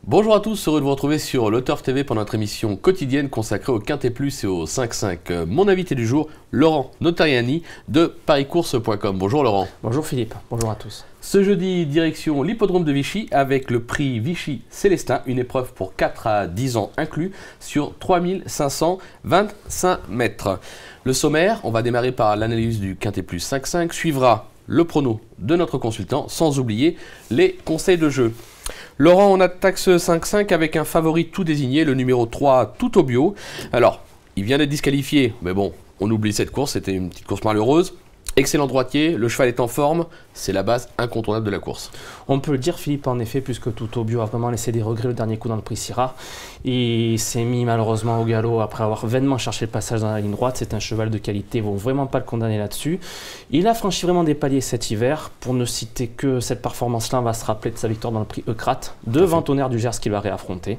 Bonjour à tous, heureux de vous retrouver sur Le Turf TV pour notre émission quotidienne consacrée au Quintet Plus et au 5-5. Mon invité du jour, Laurent Notariani de ParisCourse.com. Bonjour Laurent. Bonjour Philippe, bonjour à tous. Ce jeudi, direction l'hippodrome de Vichy avec le prix Vichy Célestin, une épreuve pour 4 à 10 ans inclus sur 3525 mètres. Le sommaire, on va démarrer par l'analyse du Quintet Plus 5-5, suivra le prono de notre consultant, sans oublier les conseils de jeu. Laurent, on attaque ce 5-5 avec un favori tout désigné, le numéro 3, tout au bio. Alors, il vient d'être disqualifié, mais bon, on oublie cette course, c'était une petite course malheureuse. Excellent droitier, le cheval est en forme, c'est la base incontournable de la course. On peut le dire, Philippe, en effet, puisque tout au bio a vraiment laissé des regrets le dernier coup dans le prix Syrah. Il s'est mis malheureusement au galop après avoir vainement cherché le passage dans la ligne droite. C'est un cheval de qualité, il ne faut vraiment pas le condamner là-dessus. Il a franchi vraiment des paliers cet hiver. Pour ne citer que cette performance-là, on va se rappeler de sa victoire dans le prix Eucrat, devant Tonnerre du Gers qu'il va réaffronter.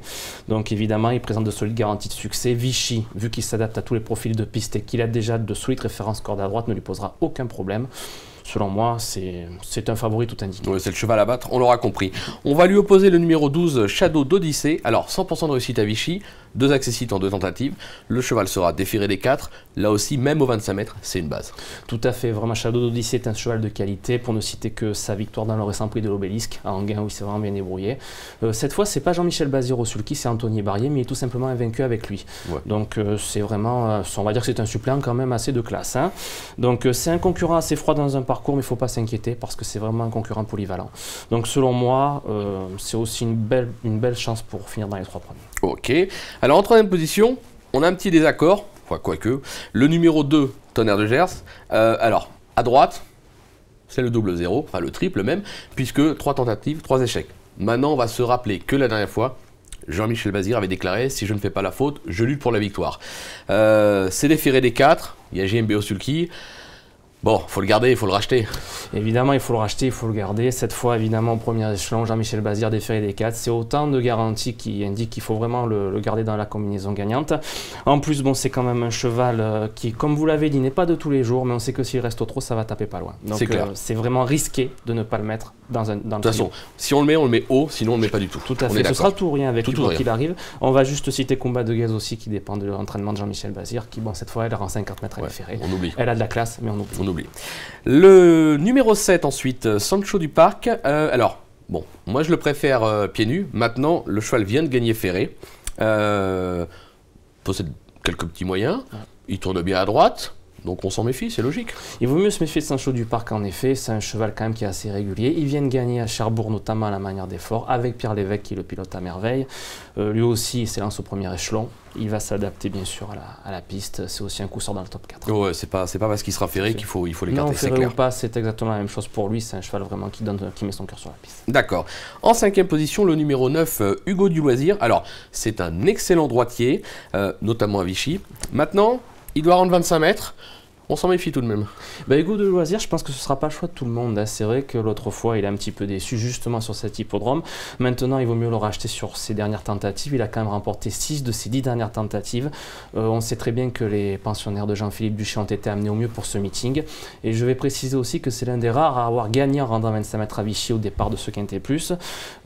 Donc évidemment, il présente de solides garanties de succès. Vichy, vu qu'il s'adapte à tous les profils de piste et qu'il a déjà de solides références corde à droite, ne lui posera aucun problème. Selon moi, c'est un favori tout indiqué. Oui, c'est le cheval à battre, on l'aura compris. On va lui opposer le numéro 12, Shadow d'Odyssée. Alors, 100% de réussite à Vichy, 2 accessites en 2 tentatives. Le cheval sera déféré des 4. Là aussi, même au 25 mètres, c'est une base. Tout à fait. Vraiment, Shadow d'Odyssée est un cheval de qualité. Pour ne citer que sa victoire dans le récent prix de l'Obélisque, à Anguin, où il s'est vraiment bien débrouillé. Cette fois, c'est pas Jean-Michel Bazir au sulky, c'est Anthony Barrier, mais il est tout simplement invaincu avec lui. Ouais. Donc, c'est vraiment, on va dire que c'est un suppléant quand même assez de classe. Hein. Donc, c'est un concurrent assez froid dans un parcours, mais il ne faut pas s'inquiéter parce que c'est vraiment un concurrent polyvalent. Donc, selon moi, c'est aussi une belle chance pour finir dans les 3 premiers. Ok. Alors, en troisième position, on a un petit désaccord, enfin, quoique. Le numéro 2, Tonnerre de Gers. Alors, à droite, c'est le double 0, enfin le triple même, puisque 3 tentatives, 3 échecs. Maintenant, on va se rappeler que la dernière fois, Jean-Michel Bazir avait déclaré « Si je ne fais pas la faute, je lutte pour la victoire ». C'est déféré des 4, il y a JMB au sulky. Bon, il faut le garder, il faut le racheter. Évidemment, il faut le racheter, il faut le garder. Cette fois, évidemment, au premier échelon, Jean-Michel Bazir déféré des 4. C'est autant de garanties qui indiquent qu'il faut vraiment le garder dans la combinaison gagnante. En plus, bon, c'est quand même un cheval qui, comme vous l'avez dit, n'est pas de tous les jours, mais on sait que s'il reste au trot, ça va taper pas loin. Donc, c'est vraiment risqué de ne pas le mettre dans le De toute façon, si on le met haut, sinon on ne le met pas du tout. Tout à fait. Ce sera tout ou rien avec lui quoi qu'il arrive. On va juste citer Combat de Gaz aussi, qui dépend de l'entraînement de Jean-Michel Bazir, qui, bon, cette fois, elle rend 50 mètres à déférer. On oublie. Elle a de la classe, mais on oublie. On oublie. Le numéro 7 ensuite, Sancho du Parc. Alors, bon, moi je le préfère pieds nus. Maintenant, le cheval vient de gagner ferré. Possède quelques petits moyens. Il tourne bien à droite. Donc on s'en méfie, c'est logique. Il vaut mieux se méfier de Sancho du Parc en effet, c'est un cheval quand même qui est assez régulier. Il vient de gagner à Cherbourg notamment à la manière d'effort, avec Pierre Lévesque qui le pilote à merveille. Lui aussi il s'élance au premier échelon, il va s'adapter bien sûr à la piste, c'est aussi un coup sort dans le top 4. Ouais, c'est pas parce qu'il sera ferré qu'il faut l'écarter, c'est clair. Non, ferré ou pas, c'est exactement la même chose pour lui, c'est un cheval vraiment qui met son cœur sur la piste. D'accord. En 5e position, le numéro 9, Hugo du Loisir. Alors, c'est un excellent droitier, notamment à Vichy. Maintenant, il doit rendre 25 mètres. On s'en méfie tout de même. Hugo de Loisir, je pense que ce ne sera pas le choix de tout le monde. Hein. C'est vrai que l'autre fois, il est un petit peu déçu justement sur cet hippodrome. Maintenant, il vaut mieux le racheter sur ses dernières tentatives. Il a quand même remporté 6 de ses 10 dernières tentatives. On sait très bien que les pensionnaires de Jean-Philippe Duché ont été amenés au mieux pour ce meeting. Et je vais préciser aussi que c'est l'un des rares à avoir gagné en rendant 25 mètres à Vichy au départ de ce Quintet Plus.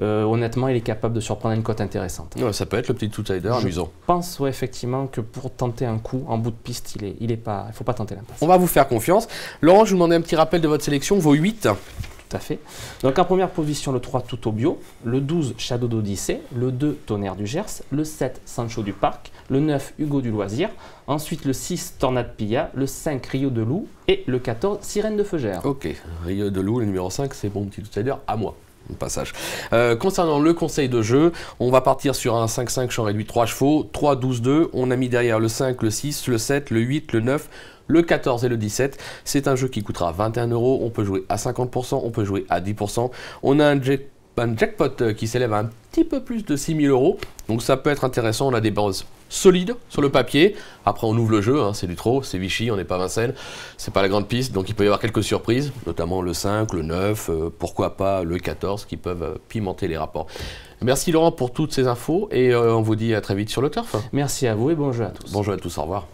Honnêtement, il est capable de surprendre une cote intéressante. Ouais, ça peut être le petit outsider amusant. Je pense effectivement que pour tenter un coup en bout de piste, il ne faut pas tenter l'impasse. On va vous faire confiance. Laurent, je vous demandais un petit rappel de votre sélection, vos 8. Tout à fait. Donc en première position, le 3 tout au bio, le 12 Shadow d'Odyssée, le 2 Tonnerre du Gers, le 7 Sancho du Parc, le 9 Hugo du Loisir, ensuite le 6 Tornade Pilla, le 5 Rio de Loup et le 14 Sirène de Feugère. Ok, Rio de Loup, le numéro 5, c'est mon petit outsider à moi. Passage. Concernant le conseil de jeu, on va partir sur un 5-5 champ réduit 3 chevaux, 3-12-2. On a mis derrière le 5, le 6, le 7, le 8, le 9, le 14 et le 17. C'est un jeu qui coûtera 21 €. On peut jouer à 50%, on peut jouer à 10%. On a un jackpot qui s'élève à un petit peu plus de 6 000 €. Donc ça peut être intéressant. On a des bases solides sur le papier. Après, on ouvre le jeu. Hein, c'est du trot, c'est Vichy, on n'est pas Vincennes. C'est pas la grande piste. Donc il peut y avoir quelques surprises, notamment le 5, le 9, pourquoi pas le 14 qui peuvent pimenter les rapports. Merci Laurent pour toutes ces infos et on vous dit à très vite sur le turf. Merci à vous et bon jeu à tous. Bon jeu à tous, au revoir.